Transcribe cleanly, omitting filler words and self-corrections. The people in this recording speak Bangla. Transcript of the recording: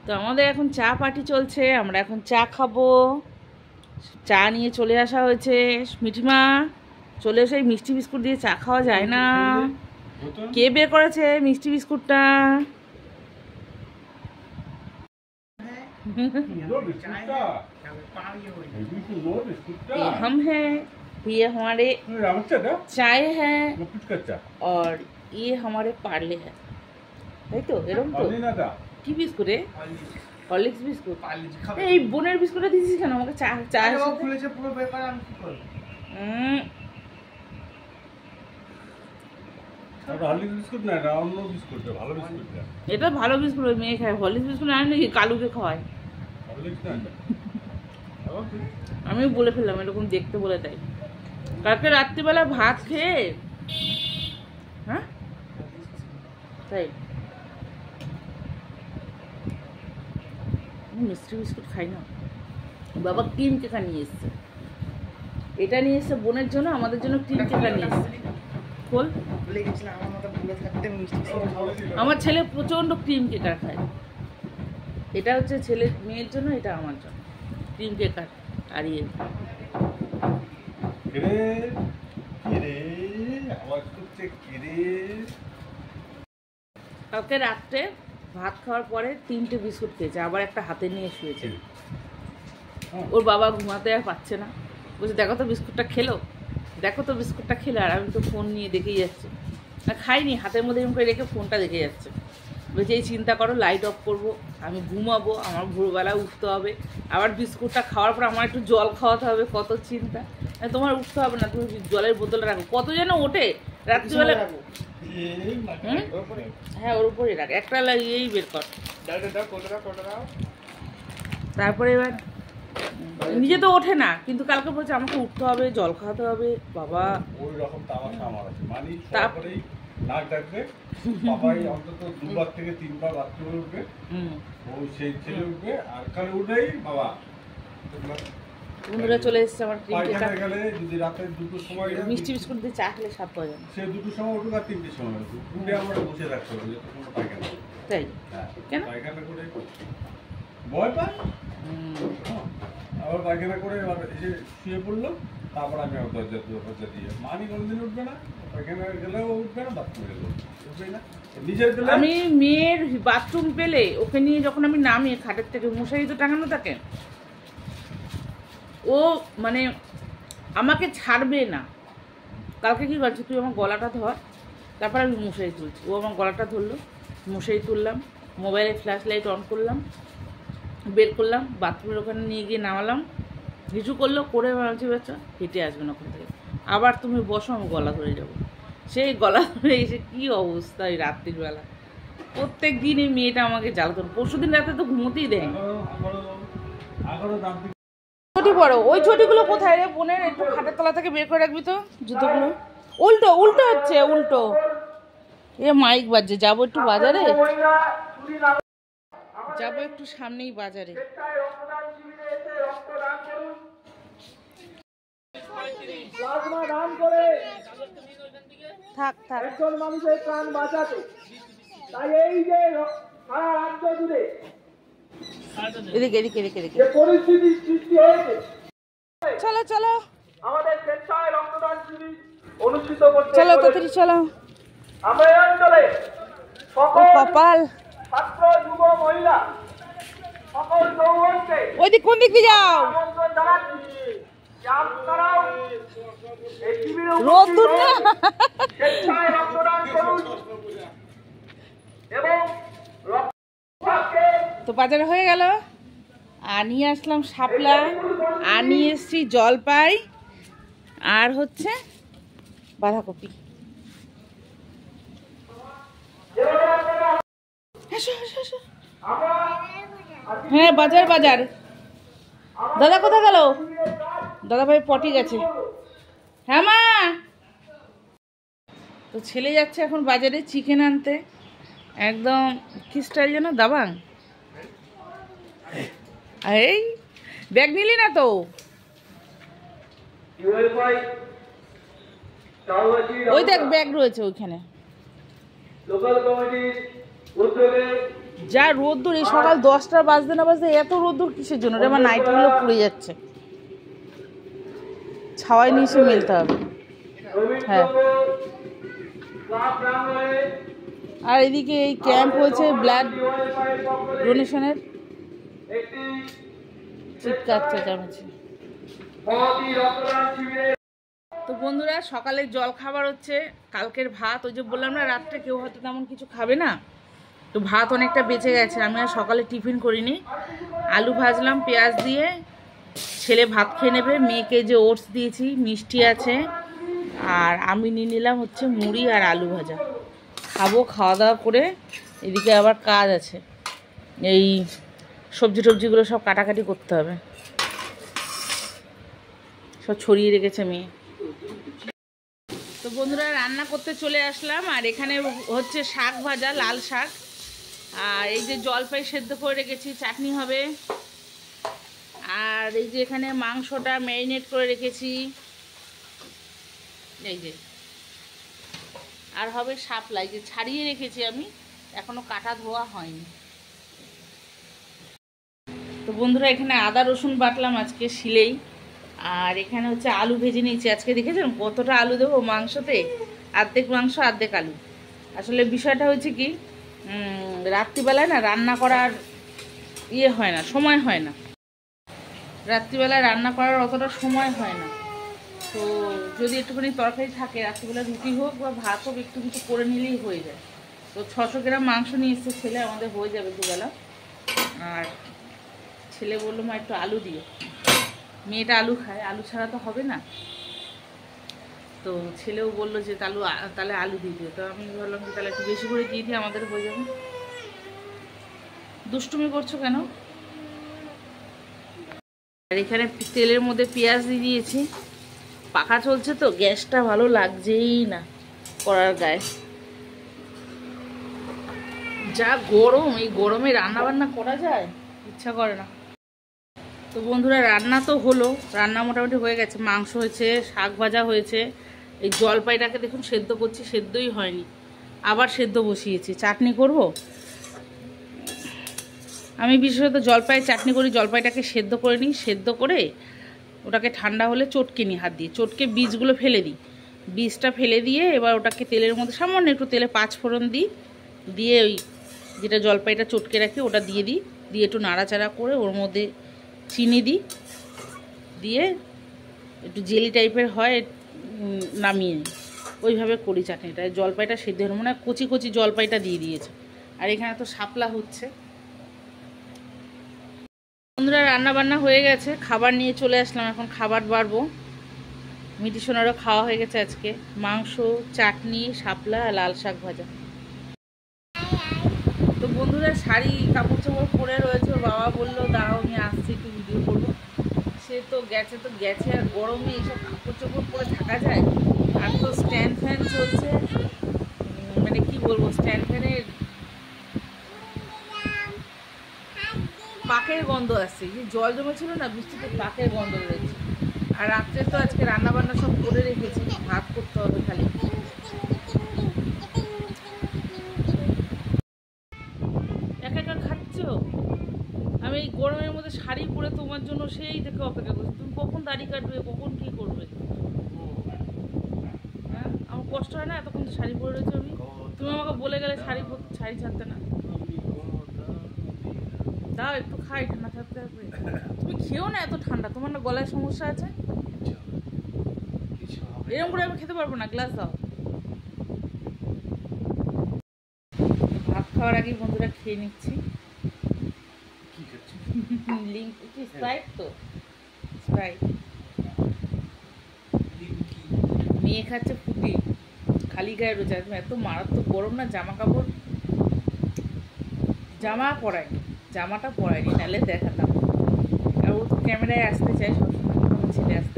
তো আমাদের এখন চা পার্টি চলছে, আমরা এখন চা খাবো। চা নিয়ে চলে আসা হয়েছে। মিঠিমা চলে এসে মিষ্টি বিস্কুট দিয়ে চা খাওয়া যায় না। কে বের করেছে মিষ্টি বিস্কুটটা? ये हम हैं, ये हमारे चाय है और ये हमारे पार्ले है, তাই তো? এরকম তো। কি বিস্কুট রে? Horlicks biscuit. এই বোনের বিস্কুটটা দিয়েছিস কেন আমাকে? চা চা খুলেছে পুরো বেকার, আমি কি করব? হরলিক্স বিস্কুট না, এটা অন্য বিস্কুট, ভালো বিস্কুট। এটা ভালো বিস্কুট, ওই মেয়ে খায়। হরলিক্স বিস্কুট আনে নাকি কালুকে খাওয়ায়? হরলিক্স না, আমি বলে ফেললাম এরকম দেখতে বলে তাই। কালকে রাত্রিবেলা ভাত খেয়ে, হ্যাঁ তাই মিষ্টি বিস্কুট খাই না। বাবা ক্রিম কেকা নিয়ে এসছে, এটা নিয়ে এসছে বোনের জন্য, আমাদের জন্য ক্রিম কেকা নিয়ে এসছে। খোল। আমার ছেলে প্রচন্ড ক্রিম কেকা খায়। এটা হচ্ছে ছেলে মেয়ের জন্য, এটা আমার জন্য। ক্রিম কেকার আর ইয়ে কালকে রাত্রে ভাত খাওয়ার পরে 3টে বিস্কুট খেয়েছে, আবার একটা হাতে নিয়ে শুয়েছে। ওর বাবা ঘুমাতে আর পাচ্ছে না, বলছে দেখো তো বিস্কুটটা খেলো, দেখো তো বিস্কুটটা খেলো। আর আমি তো ফোন নিয়ে দেখেই যাচ্ছি, না খাইনি, হাতের মধ্যে এরকম করে রেখে ফোনটা দেখে যাচ্ছে। বলছে এই চিন্তা করো, লাইট অফ করবো, আমি ঘুমাবো, আমার ভোরবেলা উঠতে হবে, আবার বিস্কুটটা খাওয়ার পর আমার একটু জল খাওয়াতে হবে, কত চিন্তা। তোমার উঠতে হবে না, তুমি জলের বোতলটা রাখো। কত যেন ওঠে রাত্রিবেলা। হ্যাঁ ওর উপরে রাখ, একটা লাগিয়েই বের কর। তারপরে এবার নিজে তো ওঠে না, কিন্তু কালকে বলছে আমাকে উঠতে হবে, জল খাওয়াতে হবে। বাবা ওই রকম তামাশা আমার আছে, মানে তারপরেই নাক ডাকবে, বাবাই অন্তত 2বার থেকে 3বার বাথরুমে উঠবে, ও সেই ছেলে উঠবে, আর কাল উঠেই বাবা বন্ধুরা চলে এসেছে আমার ক্রিম কেকা গেলে। যদি রাতে 2টোর সময় মিষ্টি বিস্কুট দিয়ে চা খেলে 7 বাজে, সে 2টোর সময় উঠুক আর 3টের সময় উঠুক, উঠে আমরা বসে থাকতে হবে যতক্ষণ পায়খানা। তাই কেন পায়খানা করে ভয় পায়, আবার পায়খানা করে এবার এসে শুয়ে পড়লো, তারপর আমি আমার দরজা দিয়ে মানি কোনোদিন উঠবে না, পায়খানা গেলেও উঠবে না, বাথরুমে গেলেও উঠবে না। আমি মেয়ের বাথরুম পেলে ওকে নিয়ে যখন আমি নামি খাটের থেকে, মশারি তো টাঙানো থাকে, ও মানে আমাকে ছাড়বে না। কালকে কি করছে, তুই আমার গলাটা ধর, তারপর আমি মশারি তুলছি। ও আমার গলাটা ধরলো, মশারি তুললাম, মোবাইলে ফ্ল্যাশ লাইট অন করলাম, বের করলাম, বাথরুমের ওখানে নিয়ে গিয়ে নামালাম, কিছু করলো, করে ভাবছি বাচ্চা হেঁটে আসবেন ওখান থেকে, আবার তুমি বসো, আমি গলা ধরে যাবো। সেই গলা ধরে এসে কী অবস্থা এই রাত্রির বেলা। প্রত্যেক দিন এই মেয়েটা আমাকে জ্বালাতন। পরশুদিন রাতে তো ঘুমোতেই দেয়। ছুটি পড়ো, ওই ছুটিগুলো কোথায় রে বোনের? একটু খাটের তলা থেকে বের করে রাখবি তো জুতোগুলো। উল্টো উল্টো হচ্ছে, উল্টো। এ মাইক বাজছে, যাবো একটু বাজারে, যাবো একটু সামনেই বাজারে। থাক থাক, একজন মানুষের প্রাণ বাঁচাতে, তাই এই যে সারা রাজ্য জুড়ে এদিকে এদিকে এদিকে এদিকে পরিস্থিতি সৃষ্টি হয়েছে। চলো চলো, আমাদের স্বেচ্ছায় রক্তদান শিবির অনুষ্ঠিত করতে, চলো তাড়াতাড়ি চলো। আমরা এই অঞ্চলে সকল কপাল ছাত্র যুব মহিলা সকল যৌবনকে, ওইদিক কোন দিক দিয়ে যাও, আমন্ত্রণ জানাচ্ছি যে আপনারাও এই শিবিরে রোদ্দুর না স্বেচ্ছায় রক্তদান করুন। এবং তো বাজারে হয়ে গেল, আর নিয়ে আসলাম শাপলা, আর নিয়ে এসছি জলপাই, আর হচ্ছে বাঁধাকপি। হ্যাঁ বাজার বাজার। দাদা কোথায় গেল? দাদা ভাই পটি গেছে। হ্যাঁ মা, তো ছেলে যাচ্ছে এখন বাজারে চিকেন আনতে, একদম কি স্টাইল যেন, দাবাং। এই ব্যাগ নিলি না তো? ওই দেখ ব্যাগ রয়েছে ওইখানে। লোকাল কমিটির উদ্যোগে যা রোদ্দুর, এই সকাল 10টা বাজতে না বাজতে এত রোদ্দুর কিসের জন্য রে? আমার নাইটগুলো পুড়ে যাচ্ছে, ছাওয়ায় নিয়ে এসে মেলতে হবে। হ্যাঁ, আর এদিকে এই ক্যাম্প হয়েছে ব্লাড ডোনেশনের, চিৎকার চেঁচামেচি। তো বন্ধুরা, সকালে জল খাবার হচ্ছে কালকের ভাত। ওই যে বললাম না, রাত্রে কেউ হয়তো তেমন কিছু খাবে না, তো ভাত অনেকটা বেঁচে গেছে। আমি আর সকালে টিফিন করিনি, আলু ভাজলাম পেঁয়াজ দিয়ে, ছেলে ভাত খেয়ে নেবে। মেয়েকে যে ওটস দিয়েছি, মিষ্টি আছে, আর আমি নিয়ে নিলাম হচ্ছে মুড়ি আর আলু ভাজা। খাবো, খাওয়া দাওয়া করে এদিকে আবার কাজ আছে, এই সবজি টবজিগুলো সব কাটাকাটি করতে হবে, সব ছড়িয়ে রেখেছে মেয়ে। তো বন্ধুরা, রান্না করতে চলে আসলাম, আর এখানে হচ্ছে শাক ভাজা, লাল শাক, আর এই যে জলপাই সেদ্ধ করে রেখেছি, চাটনি হবে। আর এই যে এখানে মাংসটা ম্যারিনেট করে রেখেছি, এই যে। আর হবে শাপলা, এই যে ছাড়িয়ে রেখেছি আমি, এখনো কাটা ধোয়া হয়নি। তো বন্ধুরা, এখানে আদা রসুন বাটলাম আজকে শিলেই, আর এখানে হচ্ছে আলু ভেজে নিয়েছি। আজকে দেখেছেন কতটা আলু দেবো মাংসতে, অর্ধেক মাংস অর্ধেক আলু। আসলে বিষয়টা হচ্ছে কি, রাত্রিবেলায় না রান্না করার ইয়ে হয় না, সময় হয় না, রাত্রিবেলায় রান্না করার অতটা সময় হয় না। তো যদি একটুখানি তরকারি থাকে, রাত্রিবেলা রুটি হোক বা ভাত হোক, একটু কিছু করে নিলেই হয়ে যায়। তো 600 গ্রাম মাংস নিয়ে এসছে ছেলে, আমাদের হয়ে যাবে দুবেলা। আর ছেলে বললো মা একটু আলু দিও, মেয়েটা আলু খায়, আলু ছাড়া তো হবে না। তো ছেলেও বললো যে তাহলে আলু দিয়ে দিও। তো আমি বললাম যে তাহলে একটু বেশি করে দিয়ে দিই, আমাদের হয়ে যাবে। দুষ্টুমি করছো কেন? আর এখানে তেলের মধ্যে পেঁয়াজ দিয়ে দিয়েছি, পাখা চলছে তো গ্যাসটা ভালো লাগছেই না করার গায়ে, যা গরম, এই গরমে রান্না বান্না করা যায়, ইচ্ছা করে না। তো বন্ধুরা, রান্না তো হলো, রান্না মোটামুটি হয়ে গেছে, মাংস হয়েছে, শাক ভাজা হয়েছে। এই জলপাইটাকে দেখুন সেদ্ধ করছি, সেদ্ধই হয়নি, আবার সেদ্ধ বসিয়েছি। চাটনি করব, আমি বিশেষত জলপাই চাটনি করি, জলপাইটাকে সেদ্ধ করে নিই, সেদ্ধ করে ওটাকে ঠান্ডা হলে চটকে নিই, হাত দিয়ে চটকে বীজগুলো ফেলে দিই, বীজটা ফেলে দিয়ে এবার ওটাকে তেলের মধ্যে সামান্য একটু তেলে 5 ফোড়ন দিই, দিয়ে ওই যেটা জলপাইটা চটকে রাখি ওটা দিয়ে দিই, দিয়ে একটু নাড়াচাড়া করে ওর মধ্যে চিনি দিই, দিয়ে একটু জেলি টাইপের হয়, নামিয়ে নিই। ওইভাবে করি চাটনিটা। জলপাইটা সেদ্ধ হলো, মানে কচি কচি জলপাইটা দিয়ে দিয়েছে। আর এখানে তো শাপলা হচ্ছে। বন্ধুরা, রান্না বান্না হয়ে গেছে, খাবার নিয়ে চলে আসলাম, এখন খাবার বাড়বো। মিটি সোনারও খাওয়া হয়ে গেছে আজকে, মাংস, চাটনি, শাপলা আর লাল শাক ভাজা। তো বন্ধুরা, শাড়ি কাপড় চোপড় পরে রয়েছে, ওর বাবা বললো দাঁড়াও আমি আসছি একটু ভিডিও করবো। সে তো গেছে, আর গরমে এইসব কাপড় চোপড় পরে থাকা যায়? আর তো স্ট্যান্ড ফ্যান চলছে, মানে কি বলবো, স্ট্যান্ড ফ্যানের পাকের গন্ধ আসছে, যে জল জমেছিল না বৃষ্টিতে, পাকের গন্ধ রয়েছে। আর রাত্রে তো আজকে রান্না বান্না সব করে রেখেছি, ভাত করতে হবে খালি। একা একা খাচ্ছ? আমি এই গরমের মধ্যে শাড়ি পরে তোমার জন্য সেই থেকে অপেক্ষা করছি, তুমি কখন দাড়ি কাটবে, কখন কি করবে? হ্যাঁ, আমার কষ্ট হয় না এতক্ষণ তো শাড়ি পরে রয়েছে আমি? তুমি আমাকে বলে গেলে শাড়ি ছাড়তে না। দাও একটু খাই, ঠান্ডা থাকতে হবে। তুমি খেও না এত ঠান্ডা, তোমার না গলায় সমস্যা আছে? এরকম করে আমি খেতে পারবো না, গ্লাস দাও। ভাত খাওয়ার আগে বন্ধুরা খেয়ে নিচ্ছি। স্প্রাইট তো, স্প্রাইট। মেয়ে খাচ্ছে ফুটি, খালি গায়ে রয়েছে। এত মারাত্মক গরম না, জামা পরায়নি, জামাটা পরায়নি, নাহলে দেখাতাম। আর ও তো ক্যামেরায় আসতে চায় সবসময়, ছেলে আসতে